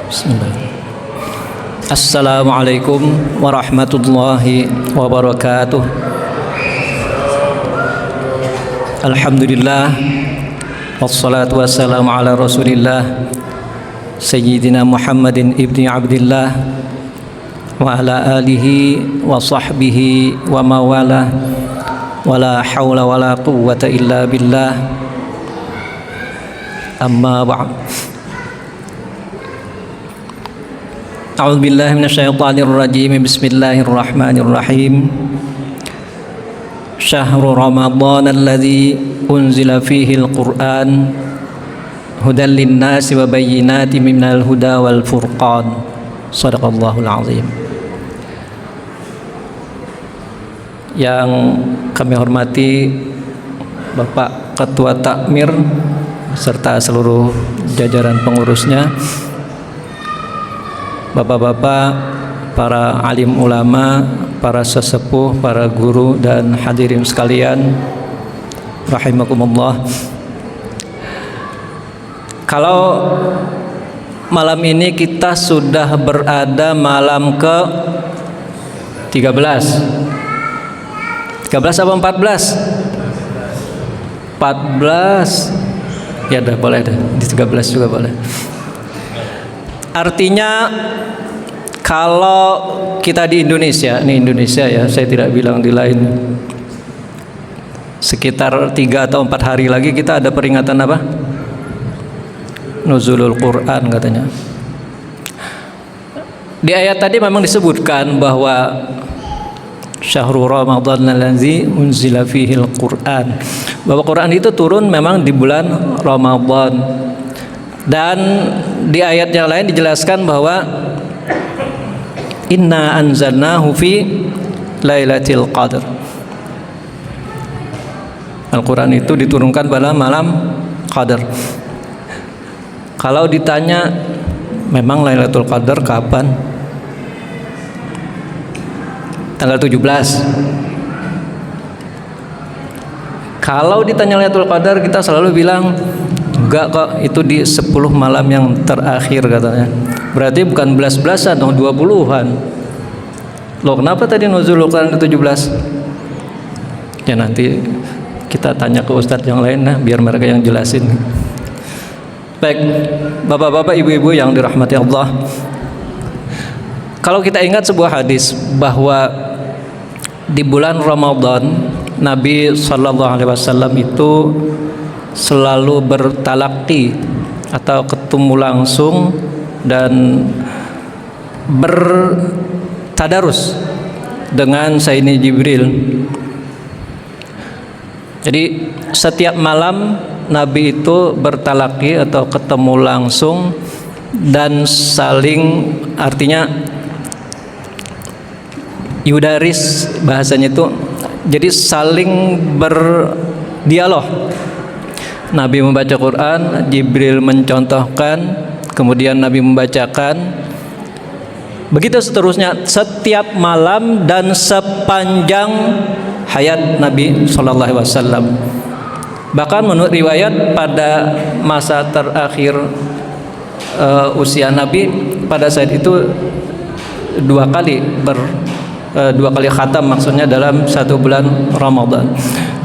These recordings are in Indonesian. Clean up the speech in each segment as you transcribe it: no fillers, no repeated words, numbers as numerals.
Bismillah. Assalamualaikum warahmatullahi wabarakatuh. Alhamdulillah, wassalatu wassalamu ala rasulillah Sayyidina Muhammadin ibni Abdillah wa ala alihi wa sahbihi wa mawala wa la hawla wa la quwwata illa billah. Amma ba'd. A'udzu billahi minasyaitonir rajim. Bismillahirrahmanirrahim. Syahrul Ramadan alladzi unzila fihi al-Qur'an hudan lin-nasi wa bayyinatin minal huda wal furqan. Shadaqallahul azim. Yang kami hormati Bapak Ketua Takmir serta seluruh jajaran pengurusnya, bapak-bapak, para alim ulama, para sesepuh, para guru dan hadirin sekalian rahimakumullah. Kalau malam ini kita sudah berada malam ke 13 apa 14? 14. Ya dah, boleh dah. Di 13 juga boleh. Artinya kalau kita di Indonesia, ini Indonesia ya, saya tidak bilang di lain, sekitar 3 atau 4 hari lagi kita ada peringatan apa? Nuzulul Quran katanya. Di ayat tadi memang disebutkan bahwa Syahrul Ramadan allazi unzila fihil Quran, bahwa Quran itu turun memang di bulan Ramadan. Dan di ayat yang lain dijelaskan bahwa inna anzalnahu fi lailatul qadar. Al-Quran itu diturunkan pada malam Qadar. Kalau ditanya memang Lailatul Qadar kapan? Tanggal 17. Kalau ditanya Lailatul Qadar, kita selalu bilang enggak kok, itu di 10 malam yang terakhir katanya. Berarti bukan 11-belasan atau 20-an. Loh, kenapa tadi nuzulul Quran 17? Ya nanti kita tanya ke ustadz yang lain lah, biar mereka yang jelasin. Baik, bapak-bapak, ibu-ibu yang dirahmati Allah. Kalau kita ingat sebuah hadis bahwa di bulan Ramadan Nabi Sallallahu Alaihi Wasallam itu selalu bertalaqi atau ketemu langsung dan bertadarus dengan Sayyidina Jibril. Jadi setiap malam Nabi itu bertalaqi atau ketemu langsung dan saling, artinya yudaris bahasanya itu, jadi saling berdialog. Nabi membaca Quran, Jibril mencontohkan, kemudian Nabi membacakan, begitu seterusnya setiap malam dan sepanjang hayat Nabi Sallallahu Alaihi Wasallam. Bahkan menurut riwayat pada masa terakhir usia Nabi, pada saat itu 2 kali khatam, maksudnya dalam 1 bulan Ramadan.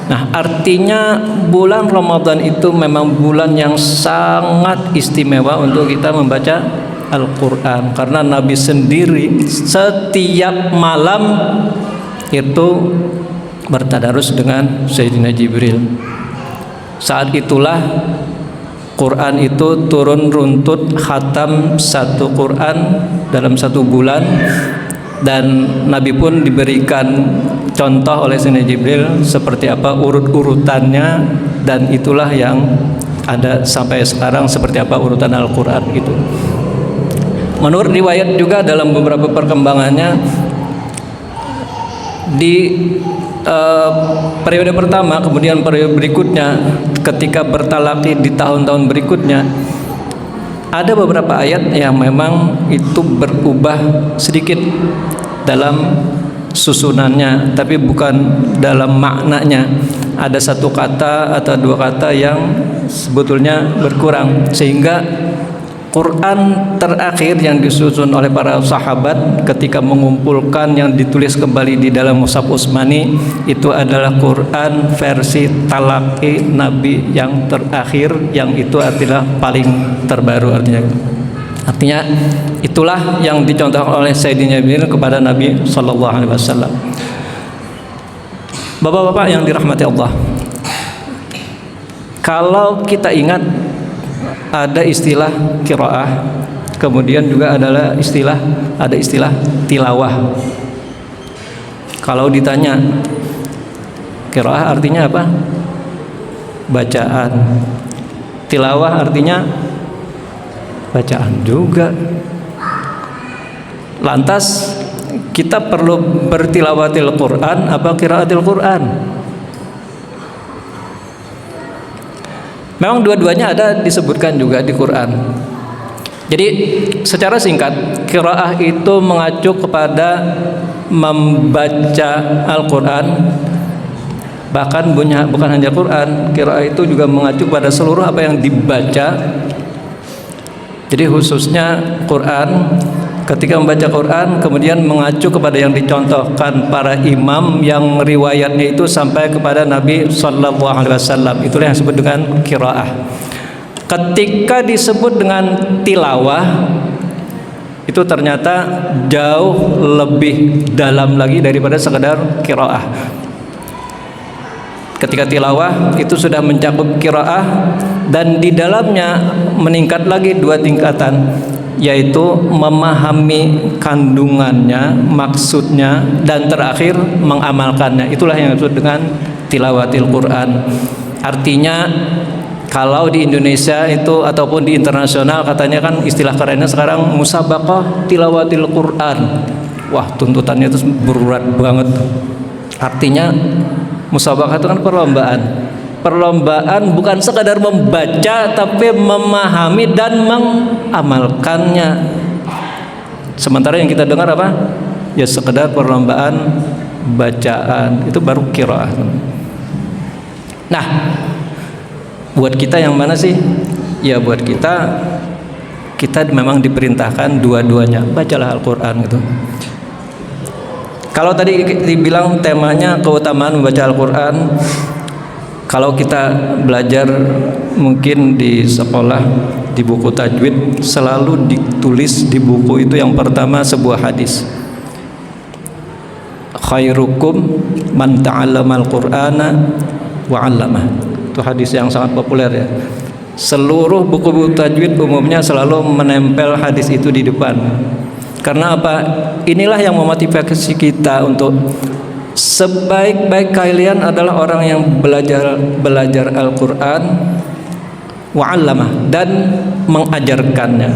Nah, artinya bulan Ramadan itu memang bulan yang sangat istimewa untuk kita membaca Al-Quran, karena Nabi sendiri setiap malam itu bertadarus dengan Sayyidina Jibril. Saat itulah Quran itu turun runtut khatam 1 Quran dalam 1 bulan, dan Nabi pun diberikan contoh oleh Sayyidina Jibril seperti apa urut-urutannya, dan itulah yang ada sampai sekarang seperti apa urutan Al-Quran itu. Menurut riwayat juga dalam beberapa perkembangannya, di periode pertama, kemudian periode berikutnya, ketika bertalaqi di tahun-tahun berikutnya, ada beberapa ayat yang memang itu berubah sedikit dalam susunannya, tapi bukan dalam maknanya. Ada 1 kata atau 2 kata yang sebetulnya berkurang, sehingga Quran terakhir yang disusun oleh para sahabat ketika mengumpulkan yang ditulis kembali di dalam Mushaf Utsmani itu adalah Quran versi talaqi Nabi yang terakhir, yang itu adalah paling terbaru. Artinya itulah yang dicontohkan oleh Sayyidina Jibril kepada Nabi Sallallahu Alaihi Wasallam. Bapak-bapak yang dirahmati Allah, kalau kita ingat ada istilah qiraah, kemudian juga ada istilah tilawah. Kalau ditanya qiraah artinya apa? Bacaan. Tilawah artinya bacaan juga. Lantas kita perlu bertilawatil Quran apa qiraatil Quran? Memang dua-duanya ada disebutkan juga di Quran. Jadi secara singkat, qiraah itu mengacu kepada membaca Al-Quran. Bahkan bukan hanya Quran, qiraah itu juga mengacu pada seluruh apa yang dibaca. Jadi khususnya Quran, ketika membaca Quran kemudian mengacu kepada yang dicontohkan para imam yang riwayatnya itu sampai kepada Nabi Sallallahu Alaihi Wasallam, itulah yang disebut dengan qiraah. Ketika disebut dengan tilawah itu ternyata jauh lebih dalam lagi daripada sekedar qiraah. Ketika tilawah itu sudah mencakup qiraah dan di dalamnya meningkat lagi dua tingkatan, yaitu memahami kandungannya, maksudnya, dan terakhir mengamalkannya. Itulah yang disebut dengan tilawatil Quran. Artinya kalau di Indonesia itu ataupun di internasional katanya kan istilah kerennya sekarang musabaqah tilawatil Quran. Wah, tuntutannya itu berat banget. Artinya musabaqah itu kan perlombaan bukan sekadar membaca tapi memahami dan mengamalkannya. Sementara yang kita dengar apa? Ya sekedar perlombaan bacaan, itu baru qiraah. Nah, buat kita yang mana sih? Ya buat kita memang diperintahkan dua-duanya. Bacalah Al-Qur'an gitu. Kalau tadi dibilang temanya keutamaan membaca Al-Qur'an, kalau kita belajar mungkin di sekolah di buku tajwid selalu ditulis di buku itu yang pertama sebuah hadis. Khairukum man ta'allamal Qur'ana wa 'allamah. Itu hadis yang sangat populer ya. Seluruh buku-buku tajwid umumnya selalu menempel hadis itu di depan. Karena apa? Inilah yang memotivasi kita untuk sebaik-baik kalian adalah orang yang belajar Al-Quran wa'allamah dan mengajarkannya.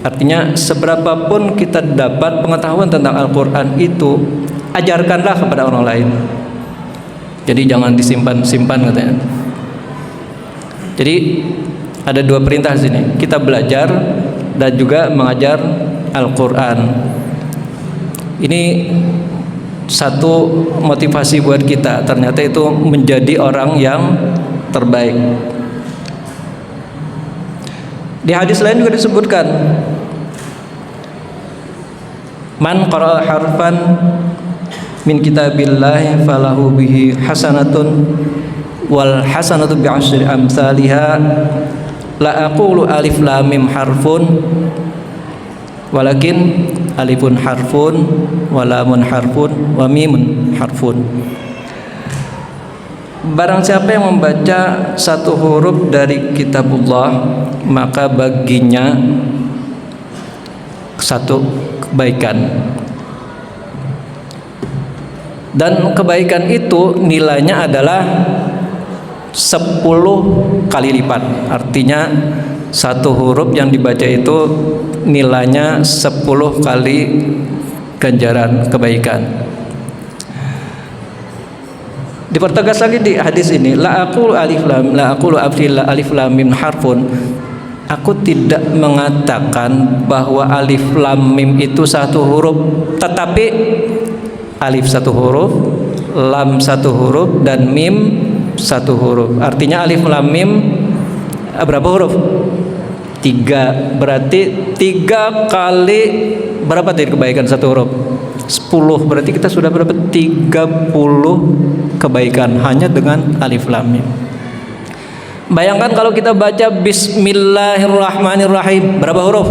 Artinya seberapapun kita dapat pengetahuan tentang Al-Quran itu, ajarkanlah kepada orang lain. Jadi jangan disimpan-simpan katanya. Jadi ada dua perintah di sini. Kita belajar dan juga mengajar Al-Quran. Ini satu motivasi buat kita, ternyata itu menjadi orang yang terbaik. Di hadis lain juga disebutkan, man qara'a harfan min kitabillahi falahu bihi hasanatun wal hasanatu bi'asyri amsalha la aqulu alif lam mim harfun walakin alifun harfun wa lamun harfun wa mimun harfun. Barang siapa yang membaca satu huruf dari kitabullah, maka baginya satu kebaikan, dan kebaikan itu nilainya adalah 10 kali lipat. Artinya satu huruf yang dibaca itu nilainya 10 kali ganjaran kebaikan. Dipertegas lagi di hadis ini, la aqulu alif lam mim harfun. Aku tidak mengatakan bahwa alif lam mim itu satu huruf, tetapi alif satu huruf, lam satu huruf, dan mim satu huruf. Artinya alif lam mim berapa huruf? 3 berarti 3 kali berapa tadi kebaikan satu huruf? 10, berarti kita sudah berapa? 30 kebaikan hanya dengan alif lam mim. Bayangkan kalau kita baca Bismillahirrahmanirrahim, berapa huruf?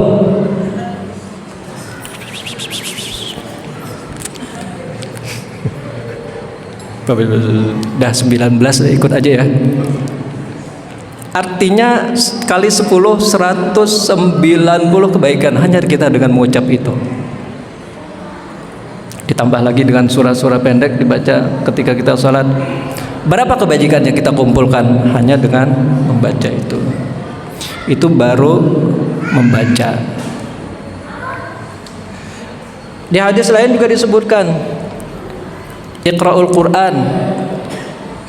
Dah 19, ikut aja ya. Artinya kali 10 190 kebaikan hanya kita dengan mengucap itu. Ditambah lagi dengan surah-surah pendek dibaca ketika kita sholat. Berapa kebajikan yang kita kumpulkan hanya dengan membaca itu. Itu baru membaca. Di hadis lain juga disebutkan, Iqra'ul Qur'an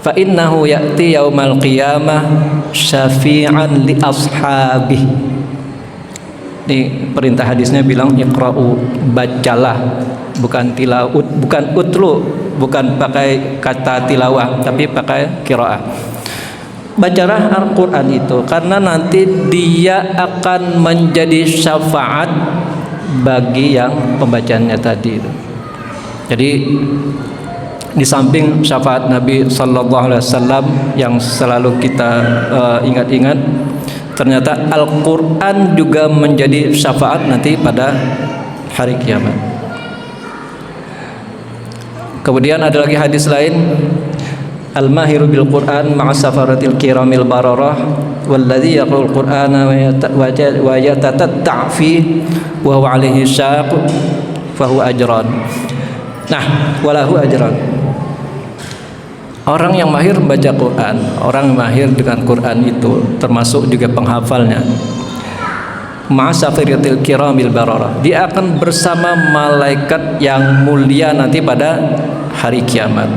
fa innahu ya'ti yaumal qiyamah syafi'an li ashabih. Ini perintah hadisnya bilang iqra'u, bacalah, bukan tilawut, bukan utlu, bukan pakai kata tilawah tapi pakai qiraah. Bacalah Al-Qur'an itu karena nanti dia akan menjadi syafaat bagi yang pembacanya tadi itu. Jadi di samping syafaat Nabi sallallahu alaihi wasallam yang selalu kita ingat-ingat, ternyata Al-Qur'an juga menjadi syafaat nanti pada hari kiamat. Kemudian ada lagi hadis lain, Al-mahiru bil Qur'an ma'a safaratil kiramil bararah walladzi yaqra'ul Qur'ana wa yatatatta' fi wa huwa 'alaihi syaq fa huwa ajran. Nah, walahu ajran. Orang yang mahir membaca Quran, orang yang mahir dengan Quran itu termasuk juga penghafalnya, ma'asafiratil kiramil bararah, dia akan bersama malaikat yang mulia nanti pada hari kiamat.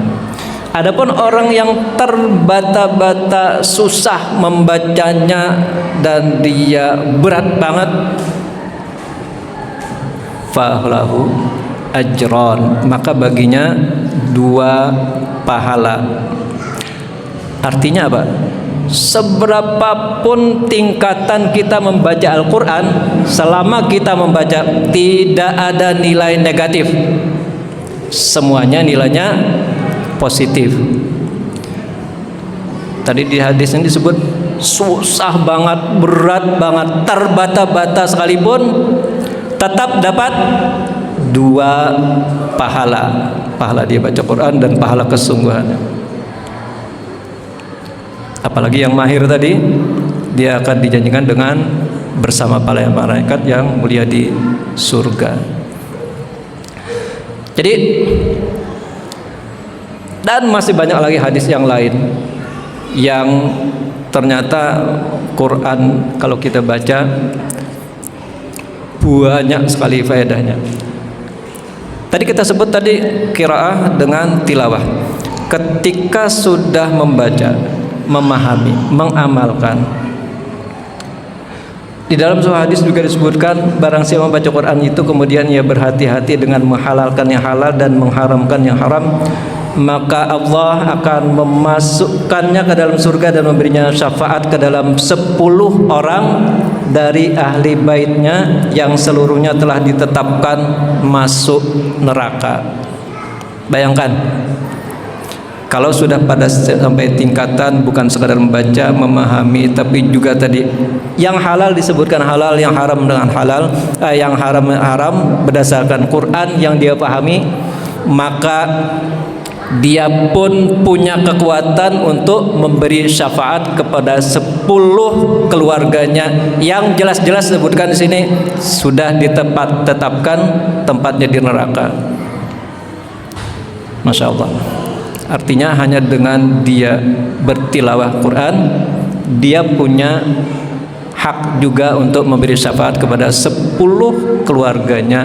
Adapun orang yang terbata-bata susah membacanya dan dia berat banget, falahu ajron, maka baginya 2 pahala. Artinya apa? Seberapapun tingkatan kita membaca Al-Quran, selama kita membaca tidak ada nilai negatif, semuanya nilainya positif. Tadi di hadis ini disebut susah banget, berat banget, terbata-bata sekalipun tetap dapat 2 pahala. Pahala dia baca Quran dan pahala kesungguhannya. Apalagi yang mahir tadi, dia akan dijanjikan dengan bersama para malaikat yang mulia di surga. Jadi, dan masih banyak lagi hadis yang lain yang ternyata Quran kalau kita baca banyak sekali faedahnya. Tadi kita sebut tadi qiraah dengan tilawah. Ketika sudah membaca, memahami, mengamalkan. Di dalam sebuah hadis juga disebutkan, barang siapa membaca Quran itu kemudian ia berhati-hati dengan menghalalkan yang halal dan mengharamkan yang haram, maka Allah akan memasukkannya ke dalam surga dan memberinya syafaat ke dalam 10 orang dari ahli baitnya yang seluruhnya telah ditetapkan masuk neraka. Bayangkan kalau sudah pada sampai tingkatan bukan sekadar membaca, memahami, tapi juga tadi yang halal disebutkan halal, yang haram dengan halal, yang haram berdasarkan Quran yang dia pahami, maka dia pun punya kekuatan untuk memberi syafaat kepada 10 keluarganya yang jelas-jelas disebutkan di sini sudah ditetapkan tempatnya di neraka. Masya Allah. Artinya hanya dengan dia bertilawah Quran, dia punya hak juga untuk memberi syafaat kepada 10 keluarganya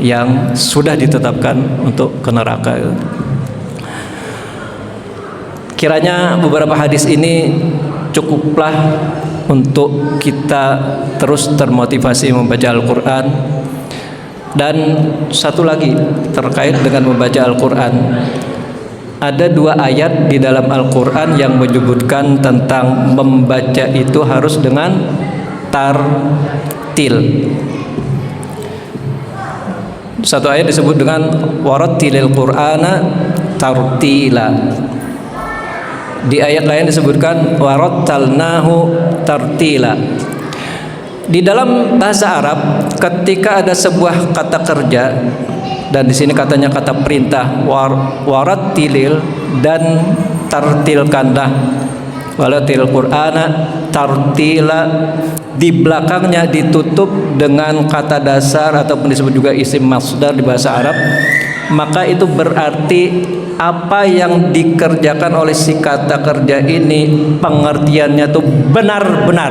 yang sudah ditetapkan untuk ke neraka. Kiranya beberapa hadis ini cukuplah untuk kita terus termotivasi membaca Al-Quran. Dan satu lagi terkait dengan membaca Al-Quran, ada 2 ayat di dalam Al-Quran yang menyebutkan tentang membaca itu harus dengan tartil. Satu ayat disebut dengan warattilil qur'ana tartila. Di ayat lain disebutkan warattalnahu tartila. Di dalam bahasa Arab, ketika ada sebuah kata kerja, dan di sini katanya kata perintah, warattilil dan tartilkanlah, warattilil qur'ana tartila, di belakangnya ditutup dengan kata dasar ataupun disebut juga isim masdar di bahasa Arab, maka itu berarti apa yang dikerjakan oleh si kata kerja ini pengertiannya itu benar-benar,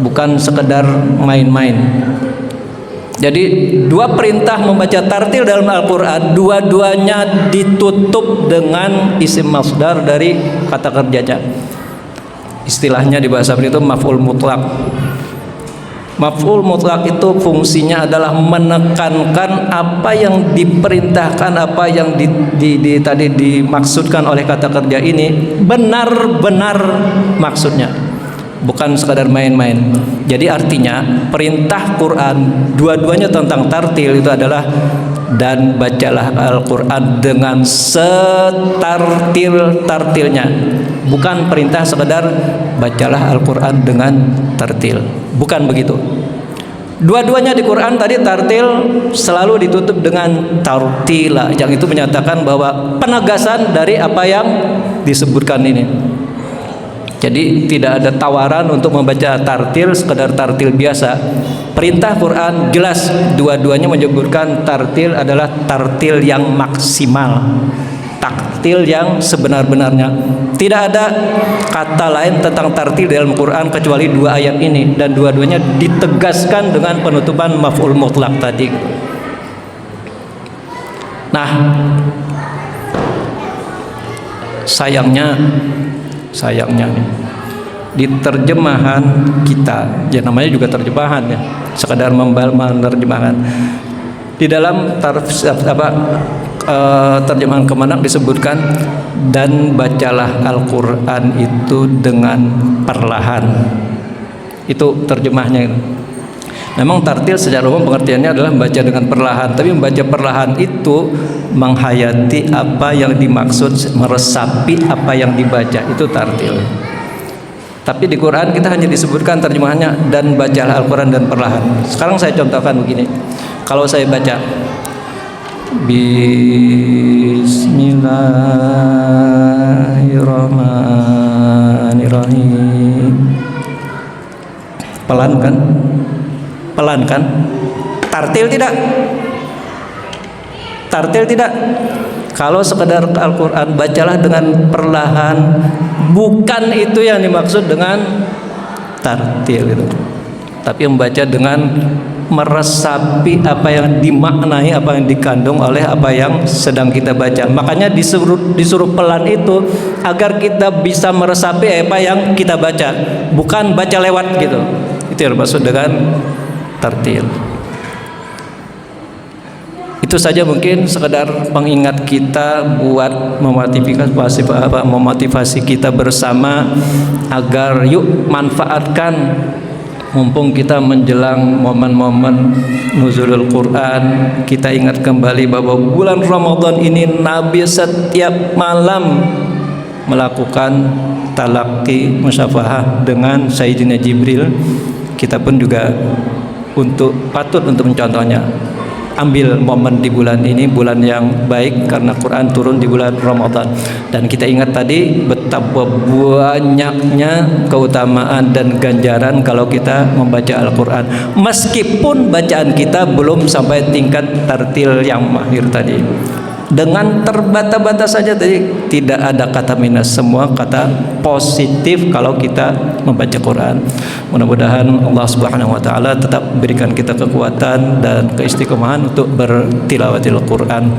bukan sekedar main-main. Jadi dua perintah membaca tartil dalam Al-Quran, dua-duanya ditutup dengan isim masdar dari kata kerjanya. Istilahnya di bahasa Arab itu maf'ul mutlak. Maf'ul mutlak itu fungsinya adalah menekankan apa yang diperintahkan, apa yang tadi dimaksudkan oleh kata kerja ini benar-benar maksudnya, bukan sekadar main-main. Jadi artinya perintah Quran dua-duanya tentang tartil itu adalah dan bacalah Al-Quran dengan setartil-tartilnya, bukan perintah sekedar bacalah Al-Quran dengan tartil, bukan begitu. Dua-duanya di Quran tadi tartil selalu ditutup dengan tartila, yang itu menyatakan bahwa penegasan dari apa yang disebutkan ini. Jadi tidak ada tawaran untuk membaca tartil sekedar tartil biasa. Perintah Quran jelas dua-duanya menyebutkan tartil adalah tartil yang maksimal, tartil yang sebenar-benarnya. Tidak ada kata lain tentang tartil dalam Quran kecuali dua ayat ini, dan dua-duanya ditegaskan dengan penutupan maf'ul mutlak tadi. Nah, sayangnya nih, di terjemahan kita, ya namanya juga terjemahan ya, sekadar menerjemahkan. Di dalam terjemahan Kemenak disebutkan dan bacalah Al-Quran itu dengan perlahan. Itu terjemahnya itu. Memang tartil secara umum pengertiannya adalah membaca dengan perlahan, tapi membaca perlahan itu menghayati apa yang dimaksud, meresapi apa yang dibaca, itu tartil. Tapi di Quran kita hanya disebutkan terjemahannya dan bacalah Al-Quran dan perlahan. Sekarang saya contohkan begini. Kalau saya baca Bismillahirrahmanirrahim, pelan kan? Pelan kan? Tartil tidak? Tartil tidak? Kalau sekedar Al-Quran bacalah dengan perlahan, bukan itu yang dimaksud dengan tartil itu. Tapi membaca dengan meresapi apa yang dimaknai, apa yang dikandung oleh apa yang sedang kita baca. Makanya disuruh pelan itu agar kita bisa meresapi apa yang kita baca, bukan baca lewat gitu. Itu yang dimaksud dengan tartil. Itu saja mungkin sekedar pengingat kita buat memotivasi kita bersama agar yuk manfaatkan mumpung kita menjelang momen-momen nuzulul Quran. Kita ingat kembali bahwa bulan Ramadan ini Nabi setiap malam melakukan talaqi musyafahah dengan Sayyidina Jibril. Kita pun juga patut untuk mencontohnya. Ambil momen di bulan ini, bulan yang baik karena Quran turun di bulan Ramadan. Dan kita ingat tadi betapa banyaknya keutamaan dan ganjaran kalau kita membaca Al-Quran, meskipun bacaan kita belum sampai tingkat tartil yang mahir tadi. Dengan terbata-bata saja tadi, tidak ada kata minus, semua kata positif kalau kita membaca Quran. Mudah-mudahan Allah Subhanahu wa taala tetap berikan kita kekuatan dan keistiqomahan untuk bertilawatil Quran.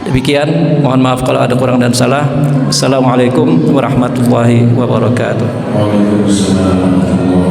Demikian, mohon maaf kalau ada kurang dan salah. Assalamualaikum warahmatullahi wabarakatuh. Waalaikumsalam.